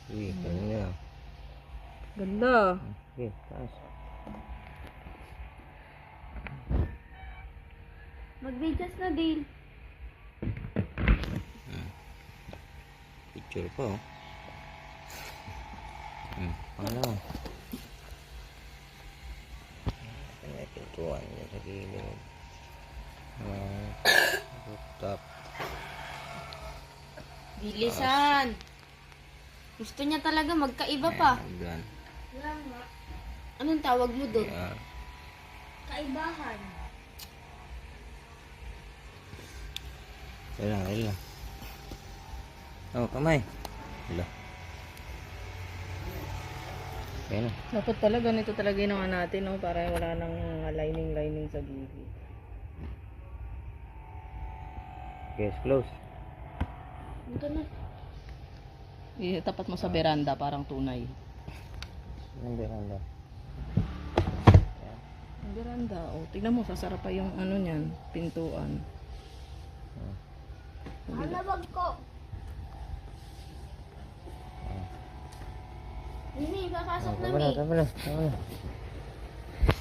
Ganun na. Ganda. Okay, taas. Mag-videos na, Dale. Picture pa, oh. Ano? May pintuan niya sa gilid. Rooftop. Bilisan. Gusto niya talaga magkaiba pa. Ayan. Anong tawag mo doon? Yeah. Kaibahan. Kailan. Oh, kamay. Hala. Kaya na. Dapat talaga ganito talaga ginawa natin, no? Para wala nang lining sa gilid. Okay, close. Ito na. Tapat mo sa veranda, parang tunay. Ang beranda. Ang veranda, oh. Tignan mo, sasarap pa yung ano niyan, pintuan. Alabag ko. Hindi, kakasok na mi. Tama na.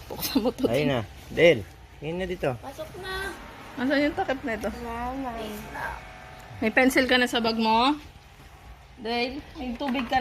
Buksan mo to. Ayun na. Del, yun na dito. Pasok na. Asan yung takip na ito? May pencil ka na sa bag mo? Dale, may tubig ka